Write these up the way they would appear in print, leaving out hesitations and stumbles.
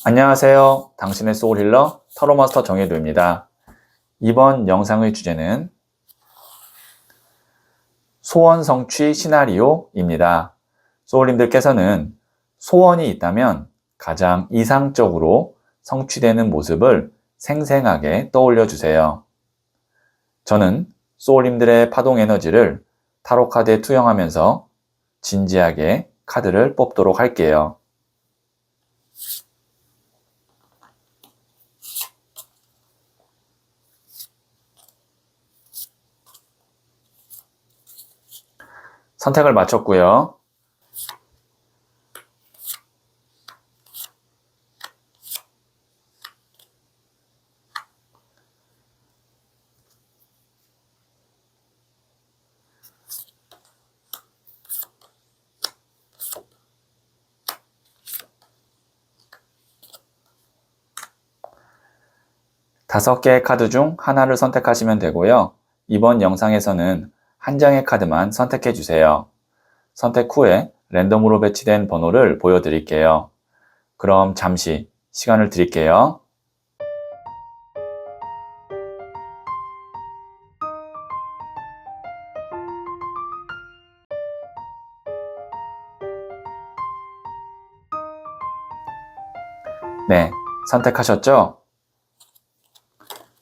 안녕하세요. 당신의 소울힐러 타로마스터 정혜도입니다. 이번 영상의 주제는 소원 성취 시나리오입니다. 소울님들께서는 소원이 있다면 가장 이상적으로 성취되는 모습을 생생하게 떠올려 주세요. 저는 소울님들의 파동 에너지를 타로 카드에 투영하면서 진지하게 카드를 뽑도록 할게요. 선택을 마쳤고요. 다섯 개의 카드 중 하나를 선택하시면 되고요. 이번 영상에서는 한 장의 카드만 선택해 주세요. 선택 후에 랜덤으로 배치된 번호를 보여드릴게요. 그럼 잠시 시간을 드릴게요. 네, 선택하셨죠?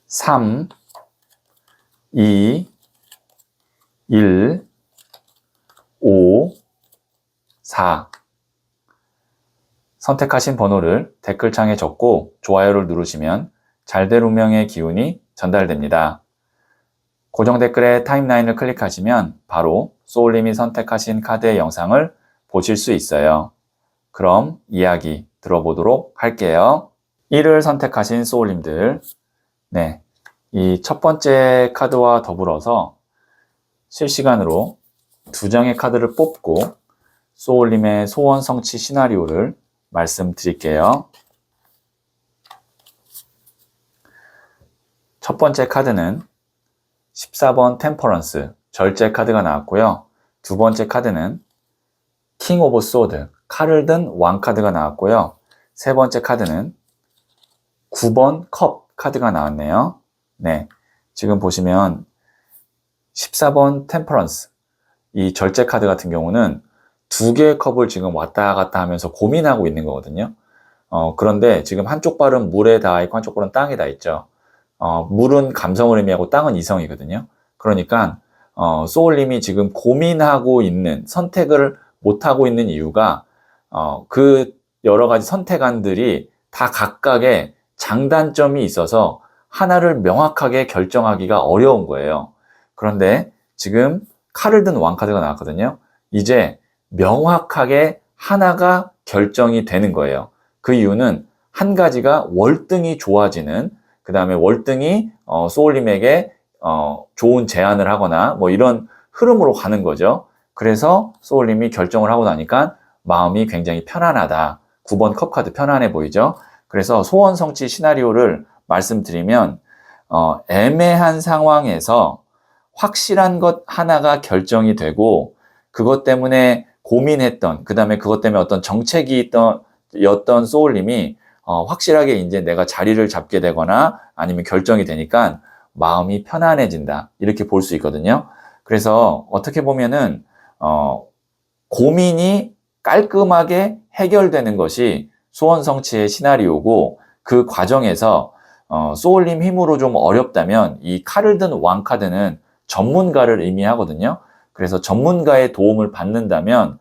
3, 2, 1, 5, 4. 선택하신 번호를 댓글창에 적고 좋아요를 누르시면 잘될 운명의 기운이 전달됩니다. 고정 댓글에 타임라인을 클릭하시면 바로 소울님이 선택하신 카드의 영상을 보실 수 있어요. 그럼 이야기 들어보도록 할게요. 1을 선택하신 소울님들, 네, 이 첫 번째 카드와 더불어서 실시간으로 두 장의 카드를 뽑고 소울님의 소원 성취 시나리오를 말씀드릴게요. 첫 번째 카드는 14번 템퍼런스, 절제 카드가 나왔고요. 두 번째 카드는 킹 오브 소드, 칼을 든 왕 카드가 나왔고요. 세 번째 카드는 9번 컵 카드가 나왔네요. 네, 지금 보시면 14번 템퍼런스, 이 절제 카드 같은 경우는 두 개의 컵을 지금 왔다 갔다 하면서 고민하고 있는 거거든요. 그런데 지금 한쪽 발은 물에 닿아 있고 한쪽 발은 땅에 닿아 있죠. 물은 감성을 의미하고 땅은 이성이거든요. 그러니까 소울님이 지금 고민하고 있는, 선택을 못하고 있는 이유가 그 여러 가지 선택안들이 다 각각의 장단점이 있어서 하나를 명확하게 결정하기가 어려운 거예요. 그런데 지금 칼을 든 왕카드가 나왔거든요. 이제 명확하게 하나가 결정이 되는 거예요. 그 이유는 한 가지가 월등히 좋아지는, 그 다음에 월등히 소울님에게 좋은 제안을 하거나 뭐 이런 흐름으로 가는 거죠. 그래서 소울님이 결정을 하고 나니까 마음이 굉장히 편안하다. 9번 컵 카드 편안해 보이죠? 그래서 소원 성취 시나리오를 말씀드리면 애매한 상황에서 확실한 것 하나가 결정이 되고 그것 때문에 고민했던, 그 다음에 그것 때문에 어떤 정책이 였던 소울님이 확실하게 이제 내가 자리를 잡게 되거나 아니면 결정이 되니까 마음이 편안해진다. 이렇게 볼 수 있거든요. 그래서 어떻게 보면은 고민이 깔끔하게 해결되는 것이 소원 성취의 시나리오고, 그 과정에서 소울님 힘으로 좀 어렵다면 이 칼을 든 왕 카드는 전문가를 의미하거든요. 그래서 전문가의 도움을 받는다면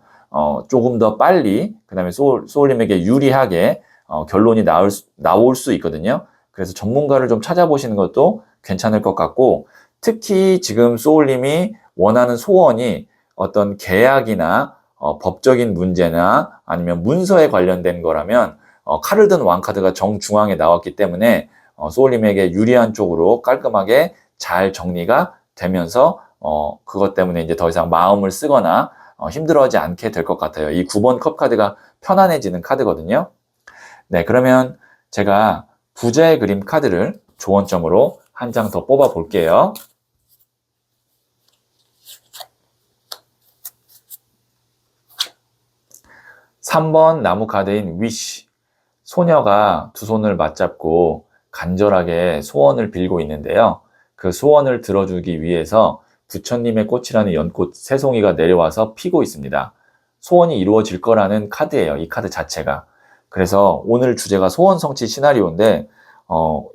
조금 더 빨리, 그 다음에 소울님에게 유리하게 결론이 나올 수 있거든요. 그래서 전문가를 좀 찾아보시는 것도 괜찮을 것 같고, 특히 지금 소울님이 원하는 소원이 어떤 계약이나 법적인 문제나 아니면 문서에 관련된 거라면 칼을 든 왕카드가 정중앙에 나왔기 때문에 소울님에게 유리한 쪽으로 깔끔하게 잘 정리가 되면서 그것 때문에 이제 더 이상 마음을 쓰거나 힘들어하지 않게 될 것 같아요. 이 9번 컵 카드가 편안해지는 카드거든요. 네, 그러면 제가 부자의 그림 카드를 조언점으로 한 장 더 뽑아 볼게요. 3번 나무 카드인 위시, 소녀가 두 손을 맞잡고 간절하게 소원을 빌고 있는데요. 그 소원을 들어주기 위해서 부처님의 꽃이라는 연꽃 세 송이가 내려와서 피고 있습니다. 소원이 이루어질 거라는 카드예요. 이 카드 자체가. 그래서 오늘 주제가 소원 성취 시나리오인데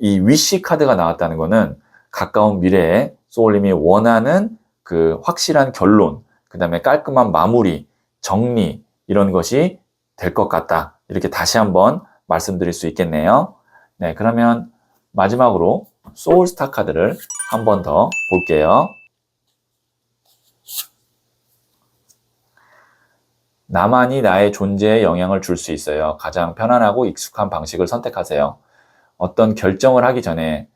이 위시 카드가 나왔다는 거는 가까운 미래에 소울님이 원하는 그 확실한 결론, 그 다음에 깔끔한 마무리, 정리 이런 것이 될 것 같다. 이렇게 다시 한번 말씀드릴 수 있겠네요. 네, 그러면 마지막으로 소울스타 카드를 한 번 더 볼게요. 나만이 나의 존재에 영향을 줄 수 있어요. 가장 편안하고 익숙한 방식을 선택하세요. 어떤 결정을 하기 전에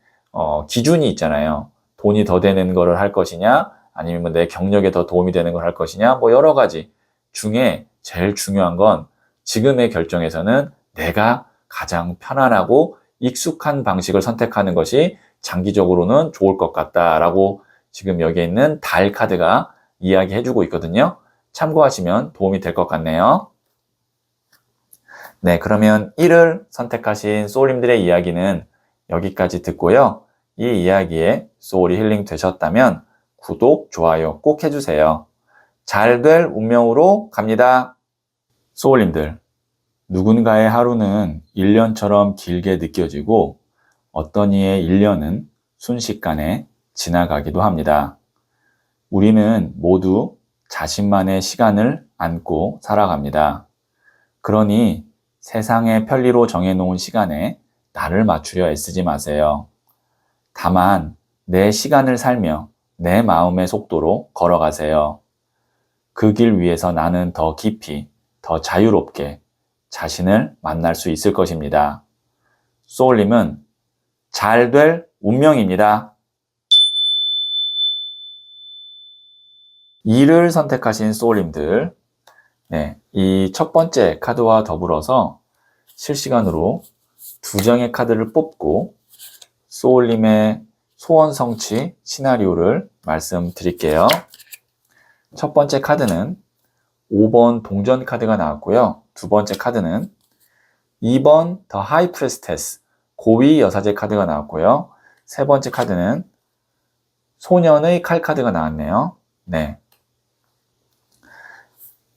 기준이 있잖아요. 돈이 더 되는 거를 할 것이냐, 아니면 내 경력에 더 도움이 되는 걸 할 것이냐, 뭐 여러 가지 중에 제일 중요한 건 지금의 결정에서는 내가 가장 편안하고 익숙한 방식을 선택하는 것이 장기적으로는 좋을 것 같다라고 지금 여기에 있는 달 카드가 이야기해주고 있거든요. 참고하시면 도움이 될 것 같네요. 네, 그러면 1을 선택하신 소울님들의 이야기는 여기까지 듣고요. 이 이야기에 소울이 힐링 되셨다면 구독, 좋아요 꼭 해주세요. 잘 될 운명으로 갑니다. 소울님들, 누군가의 하루는 1년처럼 길게 느껴지고 어떤 이의 1년은 순식간에 지나가기도 합니다. 우리는 모두 자신만의 시간을 안고 살아갑니다. 그러니 세상의 편리로 정해놓은 시간에 나를 맞추려 애쓰지 마세요. 다만 내 시간을 살며 내 마음의 속도로 걸어가세요. 그 길 위에서 나는 더 깊이, 더 자유롭게 자신을 만날 수 있을 것입니다. 소울님은 잘 될 운명입니다. 2를 선택하신 소울님들, 네, 이 첫 번째 카드와 더불어서 실시간으로 2장의 카드를 뽑고 소울님의 소원 성취 시나리오를 말씀드릴게요. 첫 번째 카드는 5번 동전 카드가 나왔고요. 두 번째 카드는 2번 더 하이 프레스테스 고위 여사제 카드가 나왔고요. 세 번째 카드는 소년의 칼 카드가 나왔네요. 네.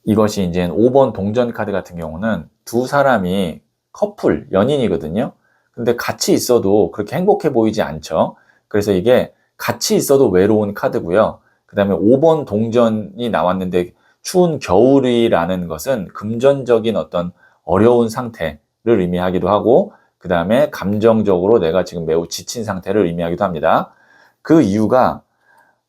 이것이 이제 5번 동전 카드 같은 경우는 두 사람이 커플, 연인이거든요. 근데 같이 있어도 그렇게 행복해 보이지 않죠. 그래서 이게 같이 있어도 외로운 카드고요. 그 다음에 5번 동전이 나왔는데 추운 겨울이라는 것은 금전적인 어떤 어려운 상태를 의미하기도 하고 그 다음에 감정적으로 내가 지금 매우 지친 상태를 의미하기도 합니다. 그 이유가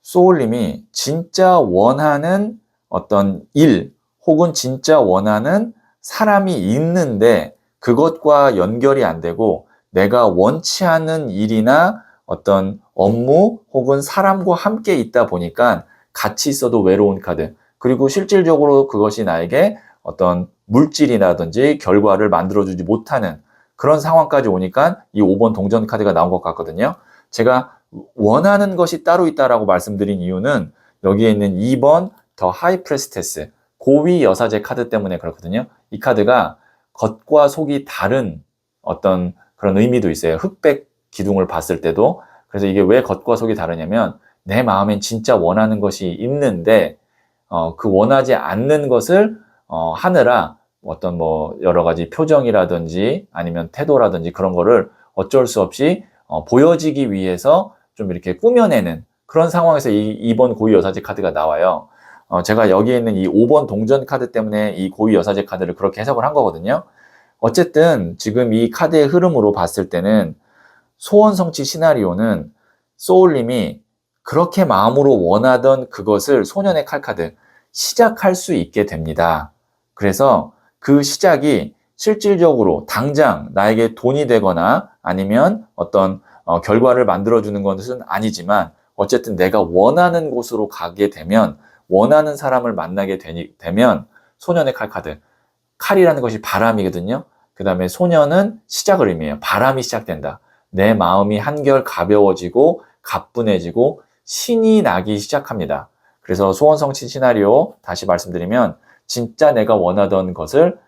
소울님이 진짜 원하는 어떤 일 혹은 진짜 원하는 사람이 있는데 그것과 연결이 안 되고 내가 원치 않는 일이나 어떤 업무 혹은 사람과 함께 있다 보니까 같이 있어도 외로운 카드. 그리고 실질적으로 그것이 나에게 어떤 물질이라든지 결과를 만들어주지 못하는 그런 상황까지 오니까 이 5번 동전 카드가 나온 것 같거든요. 제가 원하는 것이 따로 있다라고 말씀드린 이유는 여기에 있는 2번 더 하이 프레스테스 고위 여사제 카드 때문에 그렇거든요. 이 카드가 겉과 속이 다른 어떤 그런 의미도 있어요. 흑백 기둥을 봤을 때도. 그래서 이게 왜 겉과 속이 다르냐면 내 마음엔 진짜 원하는 것이 있는데 그 원하지 않는 것을 하느라 어떤 뭐 여러 가지 표정이라든지 아니면 태도라든지 그런 거를 어쩔 수 없이 보여지기 위해서 좀 이렇게 꾸며내는 그런 상황에서 이 2번 고위 여사제 카드가 나와요. 제가 여기에 있는 이 5번 동전 카드 때문에 이 고위 여사제 카드를 그렇게 해석을 한 거거든요. 어쨌든 지금 이 카드의 흐름으로 봤을 때는 소원 성취 시나리오는 소울님이 그렇게 마음으로 원하던 그것을 소년의 칼카드 시작할 수 있게 됩니다. 그래서 그 시작이 실질적으로 당장 나에게 돈이 되거나 아니면 어떤 결과를 만들어주는 것은 아니지만 어쨌든 내가 원하는 곳으로 가게 되면 원하는 사람을 만나게 되면 소년의 칼카드 칼이라는 것이 바람이거든요. 그 다음에 소년은 시작을 의미해요. 바람이 시작된다. 내 마음이 한결 가벼워지고 가뿐해지고 신이 나기 시작합니다. 그래서 소원 성취 시나리오 다시 말씀드리면 진짜 내가 원하던 것을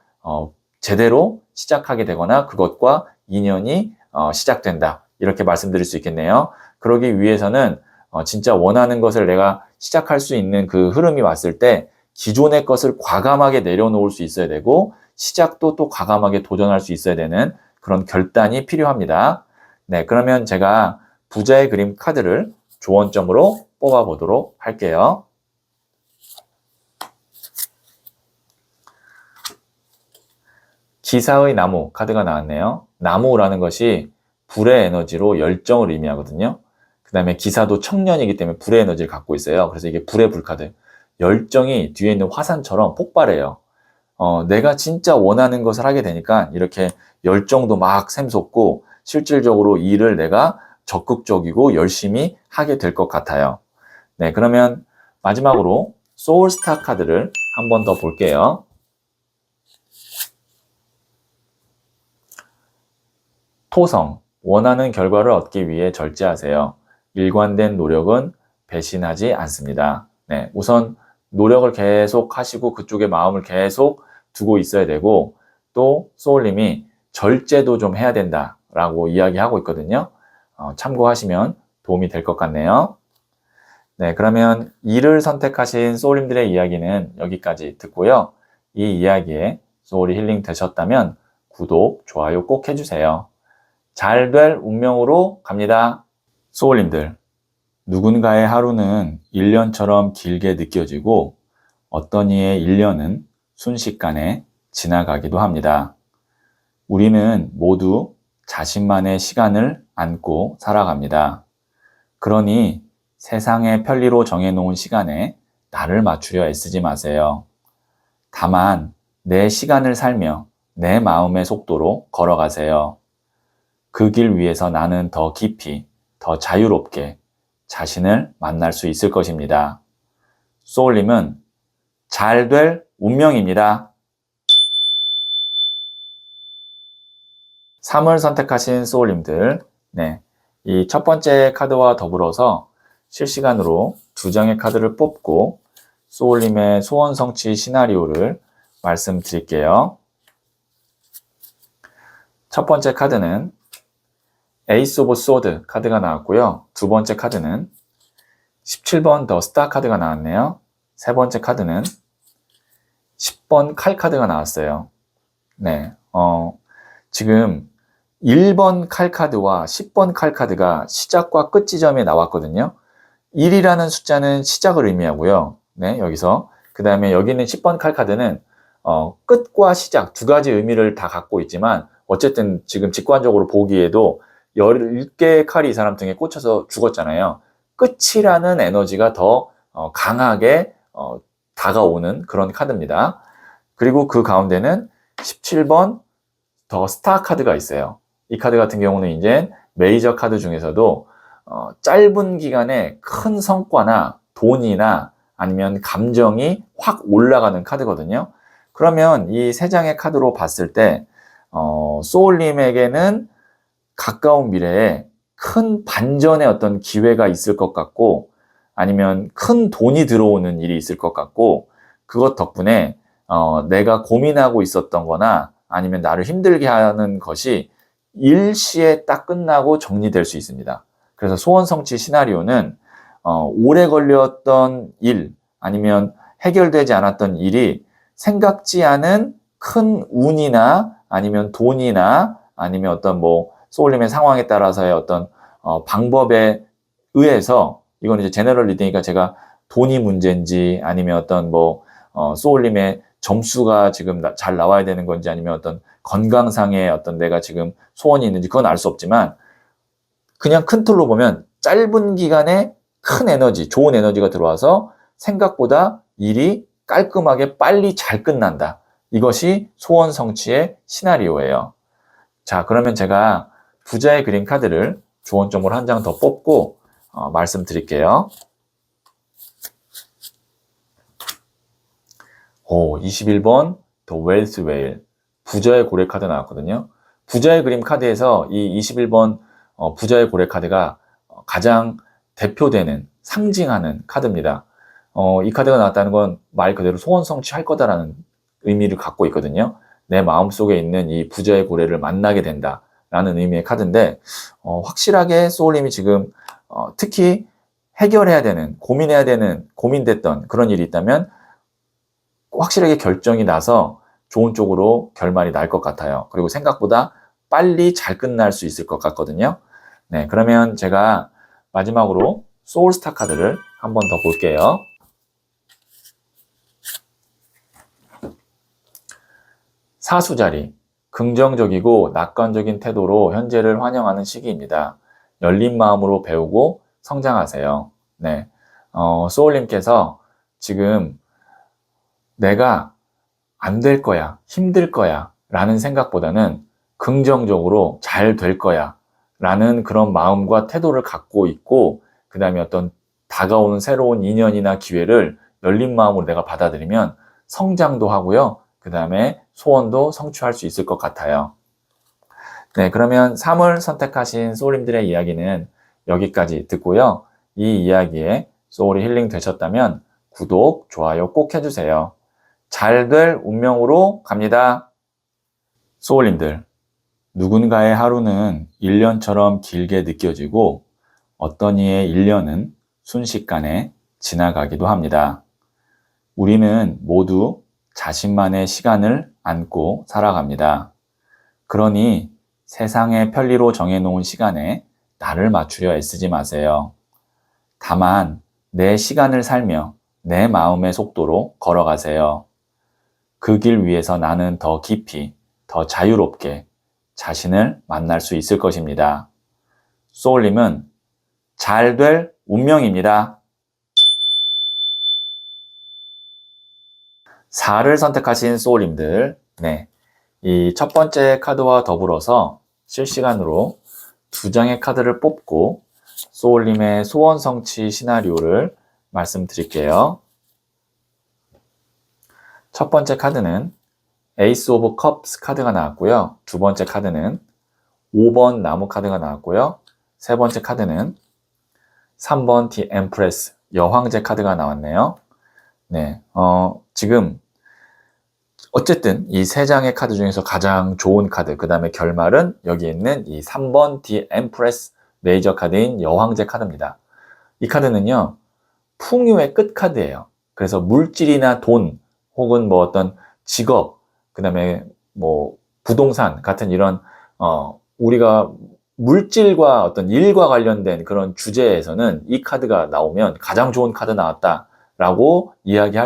제대로 시작하게 되거나 그것과 인연이 시작된다. 이렇게 말씀드릴 수 있겠네요. 그러기 위해서는 진짜 원하는 것을 내가 시작할 수 있는 그 흐름이 왔을 때 기존의 것을 과감하게 내려놓을 수 있어야 되고 시작도 또 과감하게 도전할 수 있어야 되는 그런 결단이 필요합니다. 네, 그러면 제가 부자의 그림 카드를 조언점으로 뽑아보도록 할게요. 기사의 나무 카드가 나왔네요. 나무라는 것이 불의 에너지로 열정을 의미하거든요. 그 다음에 기사도 청년이기 때문에 불의 에너지를 갖고 있어요. 그래서 이게 불의 불카드. 열정이 뒤에 있는 화산처럼 폭발해요. 내가 진짜 원하는 것을 하게 되니까 이렇게 열정도 막 샘솟고 실질적으로 일을 내가 적극적이고 열심히 하게 될 것 같아요. 네, 그러면 마지막으로 소울스타 카드를 한 번 더 볼게요. 토성, 원하는 결과를 얻기 위해 절제하세요. 일관된 노력은 배신하지 않습니다. 네, 우선 노력을 계속 하시고 그쪽에 마음을 계속 두고 있어야 되고 또 소울님이 절제도 좀 해야 된다라고 이야기하고 있거든요. 참고하시면 도움이 될 것 같네요. 네, 그러면 일을 선택하신 소울님들의 이야기는 여기까지 듣고요. 이 이야기에 소울이 힐링 되셨다면 구독, 좋아요 꼭 해주세요. 잘 될 운명으로 갑니다. 소울님들, 누군가의 하루는 1년처럼 길게 느껴지고 어떤 이의 1년은 순식간에 지나가기도 합니다. 우리는 모두 자신만의 시간을 안고 살아갑니다. 그러니 세상의 편리로 정해놓은 시간에 나를 맞추려 애쓰지 마세요. 다만 내 시간을 살며 내 마음의 속도로 걸어가세요. 그 길 위에서 나는 더 깊이, 더 자유롭게 자신을 만날 수 있을 것입니다. 소울님은 잘 될 운명입니다. 3을 선택하신 소울님들, 네, 이 첫 번째 카드와 더불어서 실시간으로 2장의 카드를 뽑고 소울님의 소원 성취 시나리오를 말씀드릴게요. 첫 번째 카드는 에이스 오브 소드 카드가 나왔고요. 두 번째 카드는 17번 더 스타 카드가 나왔네요. 세 번째 카드는 10번 칼 카드가 나왔어요. 네, 지금 1번 칼 카드와 10번 칼 카드가 시작과 끝 지점에 나왔거든요. 1이라는 숫자는 시작을 의미하고요. 네, 여기서. 그 다음에 여기 있는 10번 칼 카드는 끝과 시작 두 가지 의미를 다 갖고 있지만 어쨌든 지금 직관적으로 보기에도 10개의 칼이 이 사람 등에 꽂혀서 죽었잖아요. 끝이라는 에너지가 더 강하게 다가오는 그런 카드입니다. 그리고 그 가운데는 17번 더 스타 카드가 있어요. 이 카드 같은 경우는 이제 메이저 카드 중에서도 짧은 기간에 큰 성과나 돈이나 아니면 감정이 확 올라가는 카드거든요. 그러면 이 세 장의 카드로 봤을 때 소울님에게는 가까운 미래에 큰 반전의 어떤 기회가 있을 것 같고 아니면 큰 돈이 들어오는 일이 있을 것 같고 그것 덕분에 내가 고민하고 있었던 거나 아니면 나를 힘들게 하는 것이 일시에 딱 끝나고 정리될 수 있습니다. 그래서 소원 성취 시나리오는 오래 걸렸던 일 아니면 해결되지 않았던 일이 생각지 않은 큰 운이나 아니면 돈이나 아니면 어떤 소울님의 상황에 따라서의 어떤 방법에 의해서 이건 이제 제너럴 리딩이니까 제가 돈이 문제인지 아니면 어떤 소울님의 점수가 지금 잘 나와야 되는 건지 아니면 어떤 건강상의 어떤 내가 지금 소원이 있는지 그건 알 수 없지만 그냥 큰 틀로 보면 짧은 기간에 큰 에너지, 좋은 에너지가 들어와서 생각보다 일이 깔끔하게 빨리 잘 끝난다. 이것이 소원 성취의 시나리오예요. 자, 그러면 제가 부자의 그림 카드를 조언점으로 한 장 더 뽑고 말씀드릴게요. 21번 The Wealth Whale 부자의 고래 카드 나왔거든요. 부자의 그림 카드에서 이 21번 부자의 고래 카드가 가장 대표되는 상징하는 카드입니다. 이 카드가 나왔다는 건 말 그대로 소원 성취할 거다라는 의미를 갖고 있거든요. 내 마음속에 있는 이 부자의 고래를 만나게 된다 라는 의미의 카드인데, 확실하게 소울님이 지금 특히 해결해야 되는, 고민해야 되는, 고민됐던 그런 일이 있다면 확실하게 결정이 나서 좋은 쪽으로 결말이 날 것 같아요. 그리고 생각보다 빨리 잘 끝날 수 있을 것 같거든요. 네, 그러면 제가 마지막으로 소울스타 카드를 한 번 더 볼게요. 사수자리, 긍정적이고 낙관적인 태도로 현재를 환영하는 시기입니다. 열린 마음으로 배우고 성장하세요. 네, 소울님께서 지금 내가 안 될 거야, 힘들 거야 라는 생각보다는 긍정적으로 잘 될 거야 라는 그런 마음과 태도를 갖고 있고, 그 다음에 어떤 다가오는 새로운 인연이나 기회를 열린 마음으로 내가 받아들이면 성장도 하고요, 그 다음에 소원도 성취할 수 있을 것 같아요. 네, 그러면 3을 선택하신 소울님들의 이야기는 여기까지 듣고요. 이 이야기에 소울이 힐링 되셨다면 구독, 좋아요 꼭 해주세요. 잘 될 운명으로 갑니다. 소울님들, 누군가의 하루는 1년처럼 길게 느껴지고 어떤 이의 1년은 순식간에 지나가기도 합니다. 우리는 모두 자신만의 시간을 안고 살아갑니다. 그러니 세상의 편리로 정해놓은 시간에 나를 맞추려 애쓰지 마세요. 다만 내 시간을 살며 내 마음의 속도로 걸어가세요. 그 길 위에서 나는 더 깊이, 더 자유롭게 자신을 만날 수 있을 것입니다. 소울님은 잘 될 운명입니다. 4를 선택하신 소울님들, 네, 이 첫 번째 카드와 더불어서 실시간으로 2장의 카드를 뽑고 소울님의 소원 성취 시나리오를 말씀드릴게요. 첫 번째 카드는 에이스 오브 컵스 카드가 나왔고요. 두 번째 카드는 5번 나무 카드가 나왔고요. 세 번째 카드는 3번 디 엠프레스 여황제 카드가 나왔네요. 네, 지금 어쨌든 이 세 장의 카드 중에서 가장 좋은 카드, 그 다음에 결말은 여기 있는 이 3번 디 엠프레스 메이저 카드인 여황제 카드입니다. 이 카드는요, 풍요의 끝 카드예요. 그래서 물질이나 돈 혹은 뭐 어떤 직업, 그 다음에 뭐 부동산 같은 이런 우리가 물질과 어떤 일과 관련된 그런 주제에서는 이 카드가 나오면 가장 좋은 카드 나왔다라고 이야기를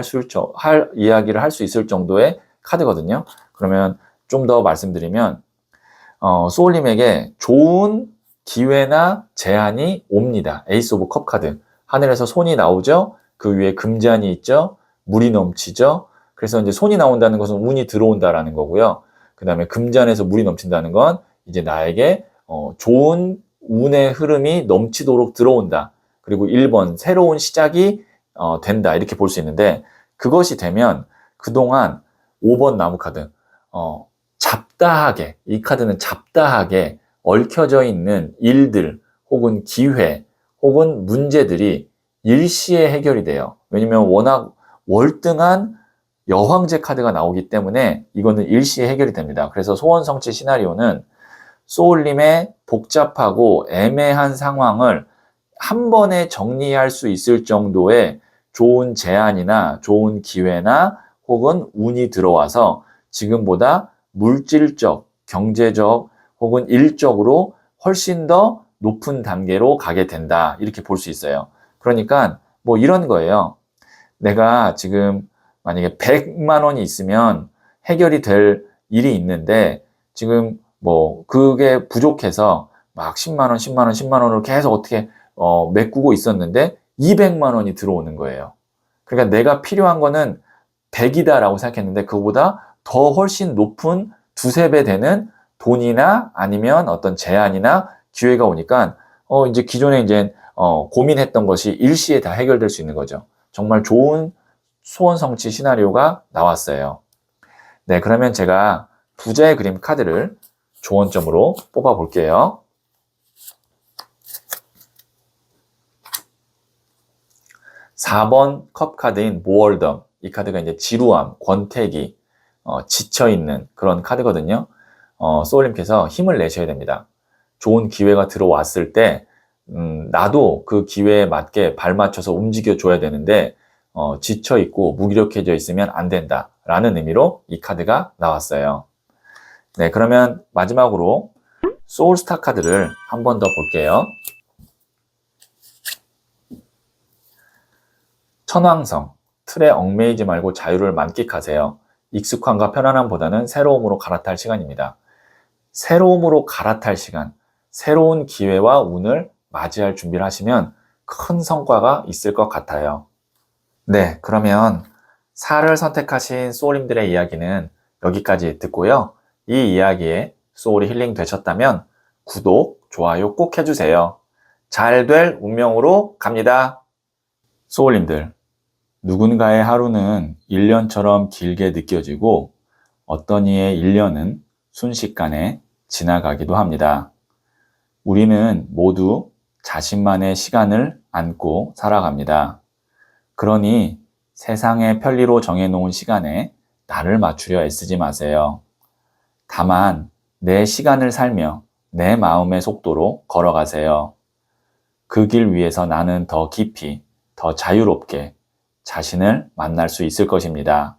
할 수 있을 정도의 카드거든요. 그러면 좀 더 말씀드리면 소울님에게 좋은 기회나 제안이 옵니다. 에이스 오브 컵 카드. 하늘에서 손이 나오죠. 그 위에 금잔이 있죠. 물이 넘치죠. 그래서 이제 손이 나온다는 것은 운이 들어온다라는 거고요. 그 다음에 금잔에서 물이 넘친다는 건 이제 나에게 좋은 운의 흐름이 넘치도록 들어온다. 그리고 1번 새로운 시작이 된다. 이렇게 볼 수 있는데, 그것이 되면 그동안 5번 나무 카드 잡다하게, 이 카드는 잡다하게 얽혀져 있는 일들 혹은 기회 혹은 문제들이 일시에 해결이 돼요. 왜냐면 워낙 월등한 여황제 카드가 나오기 때문에 이거는 일시에 해결이 됩니다. 그래서 소원 성취 시나리오는 소울님의 복잡하고 애매한 상황을 한 번에 정리할 수 있을 정도의 좋은 제안이나 좋은 기회나 혹은 운이 들어와서 지금보다 물질적, 경제적 혹은 일적으로 훨씬 더 높은 단계로 가게 된다. 이렇게 볼 수 있어요. 그러니까 뭐 이런 거예요. 내가 지금 만약에 100만 원이 있으면 해결이 될 일이 있는데 지금 뭐 그게 부족해서 막 10만 원, 10만 원, 10만 원으로 계속 어떻게 메꾸고 있었는데 200만 원이 들어오는 거예요. 그러니까 내가 필요한 거는 100이다라고 생각했는데 그거보다 더 훨씬 높은 두세 배 되는 돈이나 아니면 어떤 제안이나 기회가 오니까 이제 기존에 이제 고민했던 것이 일시에 다 해결될 수 있는 거죠. 정말 좋은 소원 성취 시나리오가 나왔어요. 네, 그러면 제가 부자의 그림 카드를 조언점으로 뽑아 볼게요. 4번 컵 카드인 모얼덤. 이 카드가 이제 지루함, 권태기, 지쳐있는 그런 카드거든요. 소울님께서 힘을 내셔야 됩니다. 좋은 기회가 들어왔을 때 나도 그 기회에 맞게 발맞춰서 움직여줘야 되는데 지쳐있고 무기력해져 있으면 안 된다 라는 의미로 이 카드가 나왔어요. 네, 그러면 마지막으로 소울스타 카드를 한 번 더 볼게요. 천왕성, 틀에 얽매이지 말고 자유를 만끽하세요. 익숙함과 편안함보다는 새로움으로 갈아탈 시간입니다. 새로움으로 갈아탈 시간, 새로운 기회와 운을 맞이할 준비를 하시면 큰 성과가 있을 것 같아요. 네, 그러면 4를 선택하신 소울님들의 이야기는 여기까지 듣고요. 이 이야기에 소울이 힐링 되셨다면 구독, 좋아요 꼭 해주세요. 잘 될 운명으로 갑니다. 소울님들, 누군가의 하루는 1년처럼 길게 느껴지고 어떤 이의 1년은 순식간에 지나가기도 합니다. 우리는 모두 자신만의 시간을 안고 살아갑니다. 그러니 세상의 편리로 정해놓은 시간에 나를 맞추려 애쓰지 마세요. 다만 내 시간을 살며 내 마음의 속도로 걸어가세요. 그 길 위에서 나는 더 깊이, 더 자유롭게 자신을 만날 수 있을 것입니다.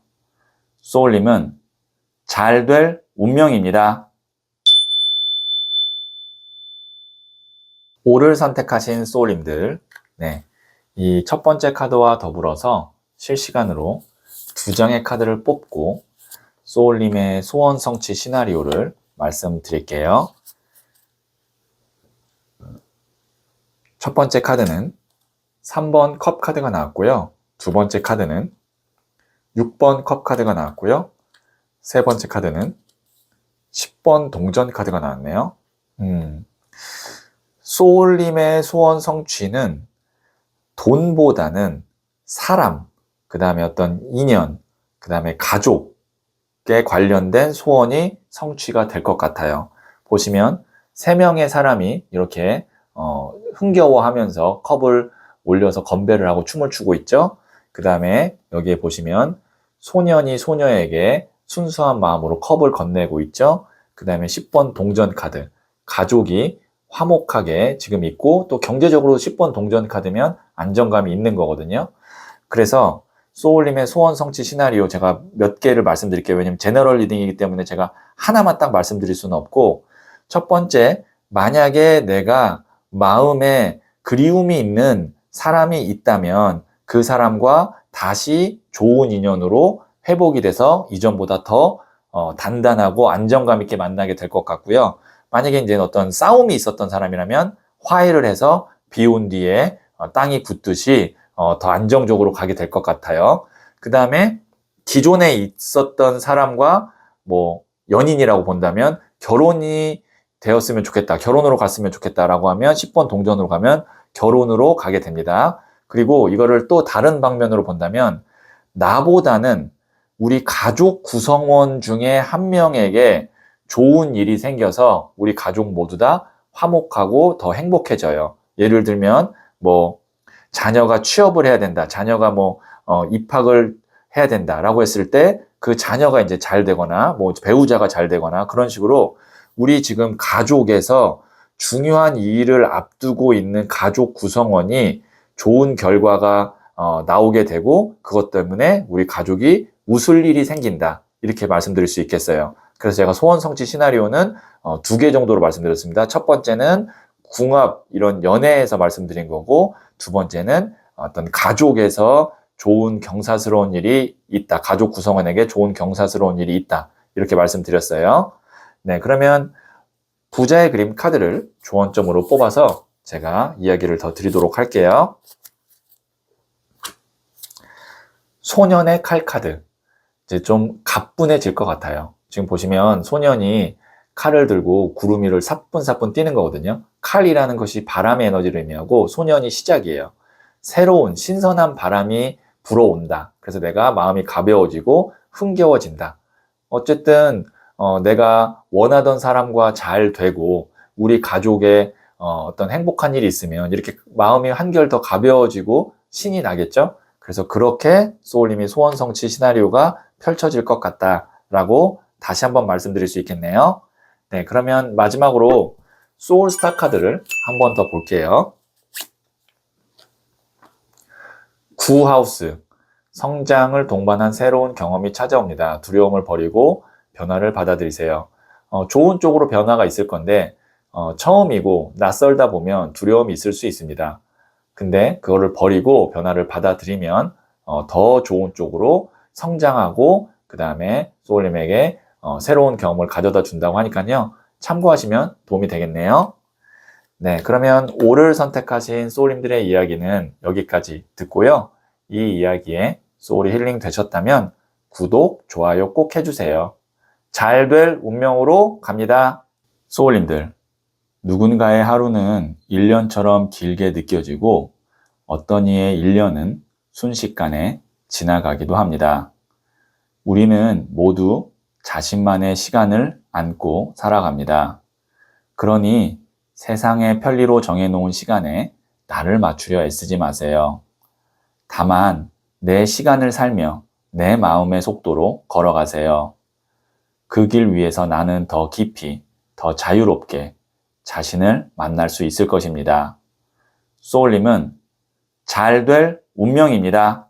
소울님은 잘 될 운명입니다. 5를 선택하신 소울님들, 네, 이 첫 번째 카드와 더불어서 실시간으로 2장의 카드를 뽑고 소울님의 소원 성취 시나리오를 말씀드릴게요. 첫 번째 카드는 3번 컵 카드가 나왔고요. 두 번째 카드는 6번 컵 카드가 나왔고요. 세 번째 카드는 10번 동전 카드가 나왔네요. 소울님의 소원 성취는 돈보다는 사람, 그 다음에 어떤 인연, 그 다음에 가족에 관련된 소원이 성취가 될 것 같아요. 보시면 3명의 사람이 이렇게 흥겨워하면서 컵을 올려서 건배를 하고 춤을 추고 있죠. 그 다음에 여기에 보시면 소년이 소녀에게 순수한 마음으로 컵을 건네고 있죠. 그 다음에 10번 동전 카드, 가족이 화목하게 지금 있고 또 경제적으로 10번 동전 카드면 안정감이 있는 거거든요. 그래서 소울님의 소원 성취 시나리오 제가 몇 개를 말씀드릴게요. 왜냐면 제너럴 리딩이기 때문에 제가 하나만 딱 말씀드릴 수는 없고, 첫 번째, 만약에 내가 마음에 그리움이 있는 사람이 있다면 그 사람과 다시 좋은 인연으로 회복이 돼서 이전보다 더 단단하고 안정감 있게 만나게 될 것 같고요. 만약에 이제 어떤 싸움이 있었던 사람이라면 화해를 해서 비온 뒤에 땅이 굳듯이 더 안정적으로 가게 될 것 같아요. 그 다음에 기존에 있었던 사람과 뭐 연인이라고 본다면 결혼이 되었으면 좋겠다, 결혼으로 갔으면 좋겠다라고 하면 10번 동전으로 가면 결혼으로 가게 됩니다. 그리고 이거를 또 다른 방면으로 본다면 나보다는 우리 가족 구성원 중에 한 명에게 좋은 일이 생겨서 우리 가족 모두 다 화목하고 더 행복해져요. 예를 들면 뭐 자녀가 취업을 해야 된다, 자녀가 뭐 입학을 해야 된다라고 했을 때 그 자녀가 이제 잘 되거나 뭐 배우자가 잘 되거나 그런 식으로 우리 지금 가족에서 중요한 일을 앞두고 있는 가족 구성원이 좋은 결과가 나오게 되고 그것 때문에 우리 가족이 웃을 일이 생긴다, 이렇게 말씀드릴 수 있겠어요. 그래서 제가 소원 성취 시나리오는 2개 정도로 말씀드렸습니다. 첫 번째는 궁합, 이런 연애에서 말씀드린 거고, 두 번째는 어떤 가족에서 좋은 경사스러운 일이 있다, 가족 구성원에게 좋은 경사스러운 일이 있다, 이렇게 말씀드렸어요. 네, 그러면 부자의 그림 카드를 조언점으로 뽑아서 제가 이야기를 더 드리도록 할게요. 소년의 칼 카드, 이제 좀 가뿐해질 것 같아요. 지금 보시면 소년이 칼을 들고 구름 위를 사뿐사뿐 뛰는 거거든요. 칼이라는 것이 바람의 에너지를 의미하고 소년이 시작이에요. 새로운 신선한 바람이 불어온다. 그래서 내가 마음이 가벼워지고 흥겨워진다. 어쨌든 내가 원하던 사람과 잘 되고 우리 가족에 어떤 행복한 일이 있으면 이렇게 마음이 한결 더 가벼워지고 신이 나겠죠. 그래서 그렇게 소울님이 소원 성취 시나리오가 펼쳐질 것 같다 라고 다시 한번 말씀드릴 수 있겠네요. 네, 그러면 마지막으로 소울스타 카드를 한 번 더 볼게요. 구하우스, 성장을 동반한 새로운 경험이 찾아옵니다. 두려움을 버리고 변화를 받아들이세요. 좋은 쪽으로 변화가 있을 건데 처음이고 낯설다 보면 두려움이 있을 수 있습니다. 근데 그거를 버리고 변화를 받아들이면 더 좋은 쪽으로 성장하고 그 다음에 소울님에게 새로운 경험을 가져다 준다고 하니까요. 참고하시면 도움이 되겠네요. 네, 그러면 O를 선택하신 소울님들의 이야기는 여기까지 듣고요. 이 이야기에 소울이 힐링 되셨다면 구독, 좋아요 꼭 해주세요. 잘 될 운명으로 갑니다. 소울님들, 누군가의 하루는 1년처럼 길게 느껴지고 어떤 이의 1년은 순식간에 지나가기도 합니다. 우리는 모두 자신만의 시간을 안고 살아갑니다. 그러니 세상의 편리로 정해놓은 시간에 나를 맞추려 애쓰지 마세요. 다만 내 시간을 살며 내 마음의 속도로 걸어가세요. 그 길 위에서 나는 더 깊이, 더 자유롭게 자신을 만날 수 있을 것입니다. 소울님은 잘 될 운명입니다.